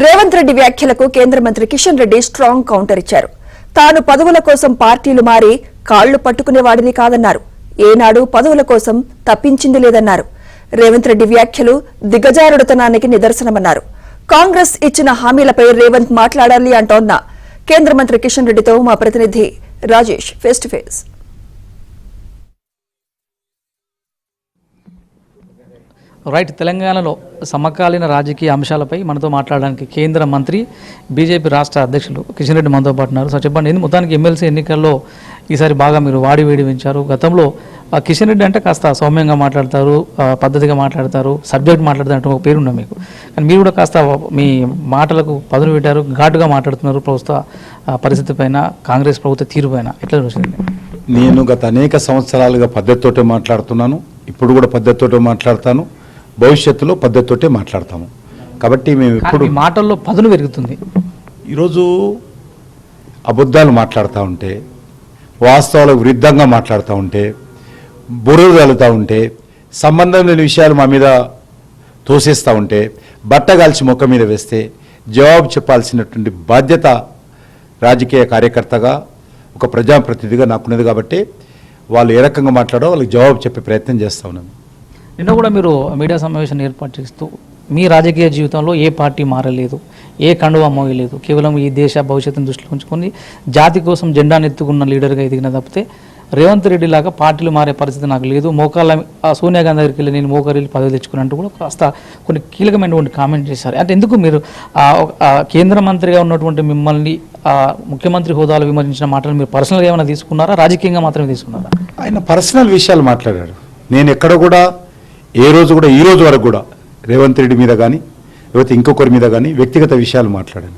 రేవంత్ రెడ్డి వ్యాఖ్యలకు కేంద్ర మంత్రి కిషన్ రెడ్డి స్ట్రాంగ్ కౌంటర్ ఇచ్చారు. తాను పదవుల కోసం పార్టీలు మారి కాళ్లు పట్టుకునేవాడిని కాదన్నారు. ఏనాడు పదవుల కోసం తప్పించింది లేదన్నారు. రేవంత్ రెడ్డి వ్యాఖ్యలు దిగజారుడుతనానికి నిదర్శనమన్నారు. కాంగ్రెస్ ఇచ్చిన హామీలపై రేవంత్ మాట్లాడాలి అంటోన్న కేంద్ర మంత్రి కిషన్ రెడ్డితో మా ప్రతినిధి Rajesh face to face. Right, తెలంగాణలో సమకాలీన రాజకీయ అంశాలపై మనతో మాట్లాడడానికి కేంద్ర మంత్రి బీజేపీ రాష్ట్ర అధ్యక్షులు కిషన్ రెడ్డి మనతో పాటు ఉన్నారు. సో చెప్పండి, మొత్తానికి ఎమ్మెల్సీ ఎన్నికల్లో ఈసారి బాగా మీరు వేడి పెంచారు. గతంలో కిషన్ రెడ్డి అంటే కాస్త సౌమ్యంగా మాట్లాడతారు, పద్ధతిగా మాట్లాడతారు, సబ్జెక్ట్ మాట్లాడతారు ఒక పేరున్నా మీకు. కానీ మీరు కూడా కాస్త మీ మాటలకు పదును పెట్టారు, ఘాటుగా మాట్లాడుతున్నారు ప్రభుత్వ పరిస్థితి పైన, కాంగ్రెస్ ప్రభుత్వ తీరు పైన. ఎట్లా చూసింది? నేను గత అనేక సంవత్సరాలుగా పద్ధతితోటే మాట్లాడుతున్నాను, ఇప్పుడు కూడా పద్ధతితోటే మాట్లాడతాను, భవిష్యత్తులో పద్ధతితోటే మాట్లాడతాము. కాబట్టి మేము ఇప్పుడు మాటల్లో పదును పెరుగుతుంది. ఈరోజు అబద్ధాలు మాట్లాడుతూ ఉంటే, వాస్తవాలకు విరుద్ధంగా మాట్లాడుతూ ఉంటే, బుర్ర తగులుతూ ఉంటే, సంబంధం లేని విషయాలు మా మీద తోసేస్తూ ఉంటే, బట్టగాల్చి మొక్క మీద వేస్తే జవాబు చెప్పాల్సినటువంటి బాధ్యత రాజకీయ కార్యకర్తగా, ఒక ప్రజాప్రతినిధిగా నాకున్నది. కాబట్టి వాళ్ళు ఏ రకంగా మాట్లాడో వాళ్ళకి జవాబు చెప్పే ప్రయత్నం చేస్తూ ఉన్నాను. నిన్న కూడా మీరు మీడియా సమావేశాన్ని ఏర్పాటు చేస్తూ మీ రాజకీయ జీవితంలో ఏ పార్టీ మారలేదు, ఏ కండువా మోయలేదు, కేవలం ఈ దేశ భవిష్యత్తును దృష్టిలో ఉంచుకొని జాతి కోసం జెండాను ఎత్తుకున్న లీడర్గా ఎదిగిన తప్పితే రేవంత్ రెడ్డి లాగా పార్టీలు మారే పరిస్థితి నాకు లేదు, మోకాళ్ళ సోనియా గాంధీ దగ్గరికి వెళ్ళి నేను మోకరిల్లి పదవి తెచ్చుకున్నట్టు కూడా కాస్త కొన్ని కీలకమైనటువంటి కామెంట్ చేశారు. అంటే ఎందుకు మీరు కేంద్ర మంత్రిగా ఉన్నటువంటి మిమ్మల్ని ముఖ్యమంత్రి హోదాలో విమర్శించిన మాటలు మీరు పర్సనల్గా ఏమైనా తీసుకున్నారా, రాజకీయంగా మాత్రమే తీసుకున్నారా? ఆయన పర్సనల్ విషయాలు మాట్లాడారు. నేను ఎక్కడ కూడా ఏ రోజు కూడా ఈ రోజు వరకు కూడా రేవంత్ రెడ్డి మీద కానీ లేకపోతే ఇంకొకరి మీద కానీ వ్యక్తిగత విషయాలు మాట్లాడాను.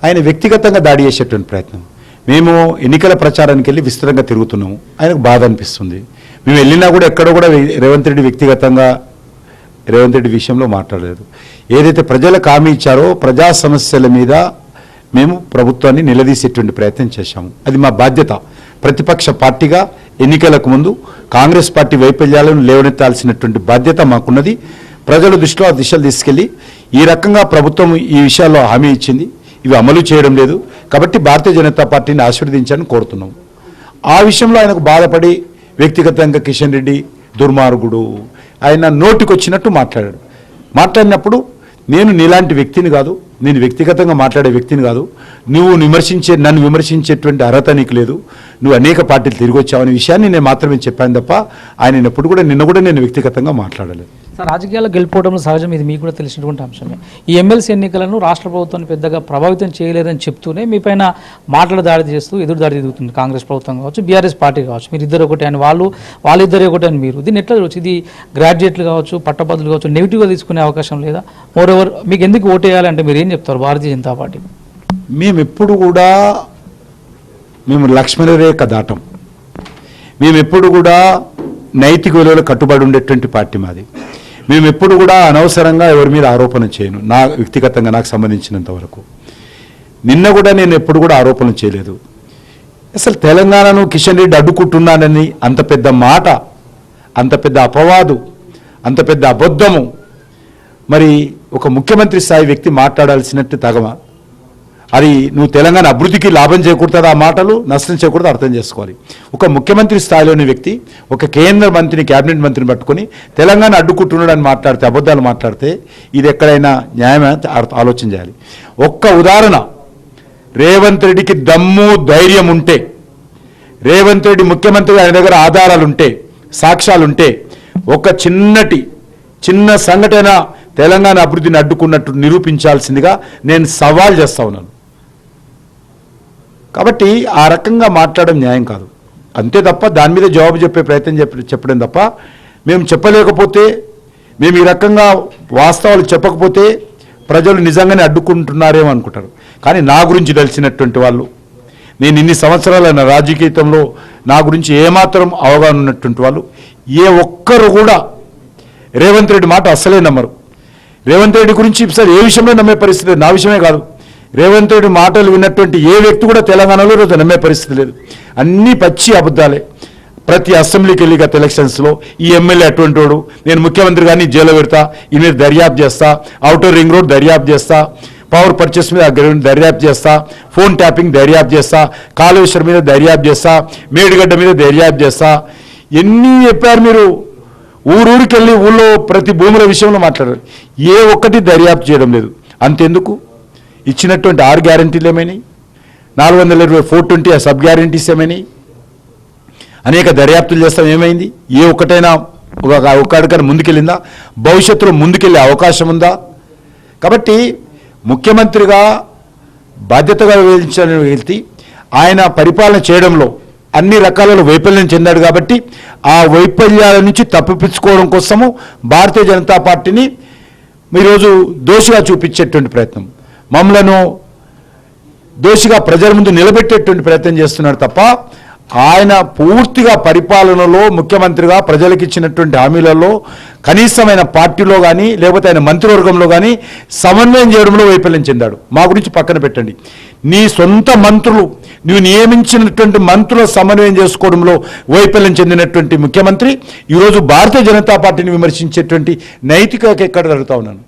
ఆయన వ్యక్తిగతంగా దాడి చేసేటువంటి ప్రయత్నం. మేము ఎన్నికల ప్రచారానికి వెళ్ళి విస్తృతంగా తిరుగుతున్నాము, ఆయనకు బాధ అనిపిస్తుంది. మేము వెళ్ళినా కూడా ఎక్కడ కూడా రేవంత్ రెడ్డి వ్యక్తిగతంగా రేవంత్ రెడ్డి విషయంలో మాట్లాడలేదు. ఏదైతే ప్రజలకు హామీ ఇచ్చారో ప్రజా సమస్యల మీద మేము ప్రభుత్వాన్ని నిలదీసేటువంటి ప్రయత్నం చేశాము. అది మా బాధ్యత. ప్రతిపక్ష పార్టీగా ఎన్నికలకు ముందు కాంగ్రెస్ పార్టీ వైఫల్యాలను లేవనెత్తాల్సినటువంటి బాధ్యత మాకున్నది. ప్రజల దృష్టిలో ఆ దిశలు తీసుకెళ్లి ఈ రకంగా ప్రభుత్వం ఈ విషయాల్లో హామీ ఇచ్చింది, ఇవి అమలు చేయడం లేదు, కాబట్టి భారతీయ జనతా పార్టీని ఆశీర్వదించాలని కోరుతున్నాం. ఆ విషయంలో ఆయనకు బాధపడి వ్యక్తిగతంగా కిషన్ రెడ్డి దుర్మార్గుడు, ఆయన నోటికొచ్చినట్టు మాట్లాడినప్పుడు నేను నీలాంటి వ్యక్తిని కాదు, నేను వ్యక్తిగతంగా మాట్లాడే వ్యక్తిని కాదు, నన్ను విమర్శించేటువంటి అర్హత నీకు లేదు, నువ్వు అనేక పార్టీలు తిరిగి వచ్చావనే విషయాన్ని నేను మాత్రమే చెప్పాను తప్ప ఆయన ఎప్పుడు కూడా నిన్న కూడా నేను వ్యక్తిగతంగా మాట్లాడలేదు. సార్, రాజకీయాల్లో గెలిపోవడంలో సహజం, ఇది మీకు కూడా తెలిసినటువంటి అంశమే. ఈ ఎమ్మెల్సీ ఎన్నికలను రాష్ట్ర ప్రభుత్వాన్ని పెద్దగా ప్రభావితం చేయలేదని చెప్తూనే మీ పైన మాటలు దాడి చేస్తూ ఎదురు దాడి దిగుతుంది కాంగ్రెస్ ప్రభుత్వం కావచ్చు, బీఆర్ఎస్ పార్టీ కావచ్చు. మీరు ఇద్దరు ఒకటే అని వాళ్ళిద్దరు ఒకటే అని మీరు. దీన్ని ఎట్లా చూడవచ్చు? ఇది గ్రాడ్యుయేట్లు కావచ్చు, పట్టభద్రులు కావచ్చు, నెగిటివ్గా తీసుకునే అవకాశం లేదా? మోర్ మీకు ఎందుకు ఓటేయాలంటే మీరు ఏం చెప్తారు భారతీయ జనతా పార్టీ? మేము ఎప్పుడు కూడా లక్ష్మణ రేఖ దాటం. మేము ఎప్పుడు కూడా నైతిక విలువలు కట్టుబడి ఉండేటువంటి పార్టీ మాది. మేము ఎప్పుడు కూడా అనవసరంగా ఎవరి మీద ఆరోపణ చేయను. నా వ్యక్తిగతంగా నాకు సంబంధించినంత వరకు నిన్న కూడా నేను ఎప్పుడు కూడా ఆరోపణ చేయలేదు. అసలు తెలంగాణను కిషన్ రెడ్డి అడ్డుకుంటున్నానని అంత పెద్ద మాట, అంత పెద్ద అపవాదు, అంత పెద్ద అబద్ధము మరి ఒక ముఖ్యమంత్రి స్థాయి వ్యక్తి మాట్లాడాల్సినట్టు తగమా? అది నువ్వు తెలంగాణ అభివృద్ధికి లాభం చేకూరుతుంది, ఆ మాటలు నష్టం చేకూడదు అర్థం చేసుకోవాలి. ఒక ముఖ్యమంత్రి స్థాయిలోని వ్యక్తి ఒక కేంద్ర మంత్రిని, క్యాబినెట్ మంత్రిని పట్టుకొని తెలంగాణ అడ్డుకుంటున్నాడని మాట్లాడితే, అబద్ధాలు మాట్లాడితే ఇది ఎక్కడైనా న్యాయమే ఆలోచన చేయాలి. ఒక్క ఉదాహరణ, రేవంత్ రెడ్డికి దమ్ము ధైర్యం ఉంటే, రేవంత్ రెడ్డి ముఖ్యమంత్రి ఆయన దగ్గర ఆధారాలుంటే, సాక్ష్యాలుంటే, ఒక చిన్న సంఘటన తెలంగాణ అభివృద్ధిని అడ్డుకున్నట్టు నిరూపించాల్సిందిగా నేను సవాల్ చేస్తా ఉన్నాను. కాబట్టి ఆ రకంగా మాట్లాడడం న్యాయం కాదు. అంతే తప్ప దాని మీద జవాబు చెప్పే ప్రయత్నం చెప్పడం తప్ప మేము చెప్పలేకపోతే, మేము ఈ రకంగా వాస్తవాలు చెప్పకపోతే ప్రజలు నిజంగానే అడ్డుకుంటున్నారేమో అనుకుంటారు. కానీ నా గురించి తెలిసినటువంటి వాళ్ళు, నేను ఇన్ని సంవత్సరాల నా రాజకీయంలో నా గురించి ఏమాత్రం అవగాహన ఉన్నటువంటి వాళ్ళు ఏ ఒక్కరు కూడా రేవంత్ రెడ్డి మాట అస్సలే నమ్మరు. రేవంత్ రెడ్డి గురించి సార్ ఏ విషయంలో నమ్మే పరిస్థితి, నా విషయమే కాదు, రేవంత్ రెడ్డి మాటలు విన్నటువంటి ఏ వ్యక్తి కూడా తెలంగాణలో రోజు నమ్మే పరిస్థితి లేదు. అన్నీ పచ్చి అబద్ధాలే. ప్రతి అసెంబ్లీకి వెళ్ళి గత ఎలక్షన్స్లో ఈ ఎమ్మెల్యే అటువంటి వాడు, నేను ముఖ్యమంత్రి గారిని జైలు పెడతా, ఈ మీద దర్యాప్తు చేస్తా, ఔటర్ రింగ్ రోడ్ దర్యాప్తు చేస్తా, పవర్ పర్చేస్ మీద దర్యాప్తు చేస్తా, ఫోన్ ట్యాపింగ్ దర్యాప్తు చేస్తా, కాళేశ్వరం మీద దర్యాప్తు చేస్తా, మేడిగడ్డ మీద దర్యాప్తు చేస్తా. ఎన్ని చెప్పారు మీరు? ఊరూరికి వెళ్ళి ఊళ్ళో ప్రతి భూముల విషయంలో మాట్లాడారు. ఏ ఒక్కటి దర్యాప్తు చేయడం లేదు. అంతెందుకు, ఇచ్చినటువంటి 6 గ్యారంటీలు ఏమైనాయి? 420 420 సబ్ గ్యారంటీస్ ఏమైనాయి? అనేక దర్యాప్తులు చేస్తాం, ఏమైంది? ఏ ఒక్కటైనా ఒక్కడికైనా ముందుకెళ్ళిందా? భవిష్యత్తులో ముందుకెళ్ళే అవకాశం ఉందా? కాబట్టి ముఖ్యమంత్రిగా బాధ్యతగా వహించిన వ్యక్తి ఆయన పరిపాలన చేయడంలో అన్ని రకాల వైఫల్యం చెందాడు. కాబట్టి ఆ వైఫల్యాల నుంచి తప్పిపుచ్చుకోవడం కోసము భారతీయ జనతా పార్టీని ఈరోజు దోషిగా చూపించేటువంటి ప్రయత్నం, మమ్మలను దోషిగా ప్రజల ముందు నిలబెట్టేటువంటి ప్రయత్నం చేస్తున్నాడు తప్ప ఆయన పూర్తిగా పరిపాలనలో ముఖ్యమంత్రిగా ప్రజలకు ఇచ్చినటువంటి హామీలలో కనీసమైన పార్టీలో కానీ లేకపోతే ఆయన మంత్రివర్గంలో కానీ సమన్వయం చేయడంలో వైఫల్యం చెందాడు. మా గురించి పక్కన పెట్టండి, నీ సొంత మంత్రులు నువ్వు నియమించినటువంటి మంత్రుల సమన్వయం చేసుకోవడంలో వైఫల్యం చెందినటువంటి ముఖ్యమంత్రి ఈరోజు భారతీయ జనతా పార్టీని విమర్శించేటువంటి నైతికత ఎక్కడ జరుగుతా ఉన్నాను.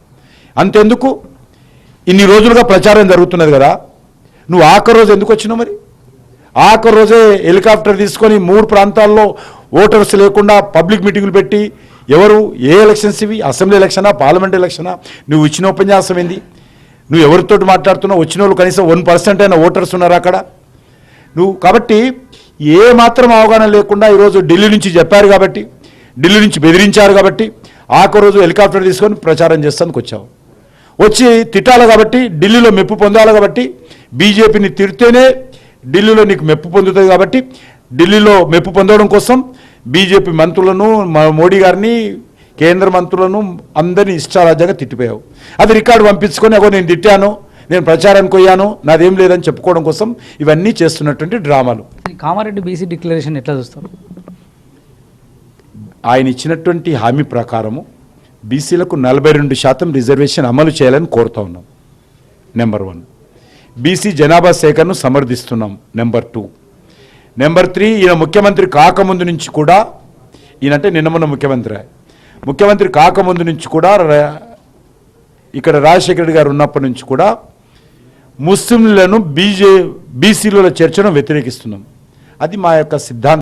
అంతెందుకు, ఇన్ని రోజులుగా ప్రచారం జరుగుతున్నది కదా, నువ్వు ఆఖరి రోజు ఎందుకు వచ్చినావు? మరి ఆఖరి రోజే హెలికాప్టర్ తీసుకొని 3 ప్రాంతాల్లో ఓటర్స్ లేకుండా పబ్లిక్ మీటింగులు పెట్టి ఎవరు ఏ ఎలక్షన్స్ ఇవి? అసెంబ్లీ ఎలక్షనా, పార్లమెంట్ ఎలక్షనా? నువ్వు ఇచ్చిన ఉపన్యాసం ఏంది? నువ్వు ఎవరితో మాట్లాడుతున్నావు? వచ్చిన వాళ్ళు కనీసం 1% అయినా ఓటర్స్ ఉన్నారు అక్కడ. నువ్వు కాబట్టి ఏ మాత్రం అవగాహన లేకుండా ఈరోజు ఢిల్లీ నుంచి చెప్పారు కాబట్టి, ఢిల్లీ నుంచి బెదిరించారు కాబట్టి ఆఖరి రోజు హెలికాప్టర్ తీసుకొని ప్రచారం చేస్తానికి వచ్చావు. వచ్చి తిట్టాలి కాబట్టి, ఢిల్లీలో మెప్పు పొందాలి కాబట్టి, బీజేపీని తిడితేనే ఢిల్లీలో నీకు మెప్పు పొందుతుంది కాబట్టి ఢిల్లీలో మెప్పు పొందడం కోసం బీజేపీ మంత్రులను, మోడీ గారిని, కేంద్ర మంత్రులను అందరినీ ఇష్టారాజ్యంగా తిట్టిపోయావు. అది రికార్డు పంపించుకొని అగో నేను తిట్టాను, నేను ప్రచారానికి పోయాను, నాదేం లేదని చెప్పుకోవడం కోసం ఇవన్నీ చేస్తున్నటువంటి డ్రామాలు. కామారెడ్డి బీసీ డిక్లరేషన్ ఎట్లా చూస్తారు? ఆయన ఇచ్చినటువంటి హామీ ప్రకారము బీసీలకు 42% రిజర్వేషన్ అమలు చేయాలని కోరుతా ఉన్నాం. నెంబర్ 1. బీసీ జనాభా సేకరణను సమర్థిస్తున్నాం. నెంబర్ 2. నెంబర్ 3, ఈయన ముఖ్యమంత్రి కాకముందు నుంచి కూడా, ఈయనంటే నిన్న ముఖ్యమంత్రి కాకముందు నుంచి కూడా ఇక్కడ రాజశేఖర రెడ్డి గారు ఉన్నప్పటి నుంచి కూడా ముస్లింలను బీసీల చర్చను వ్యతిరేకిస్తున్నాం. అది మా యొక్క సిద్ధాంతం.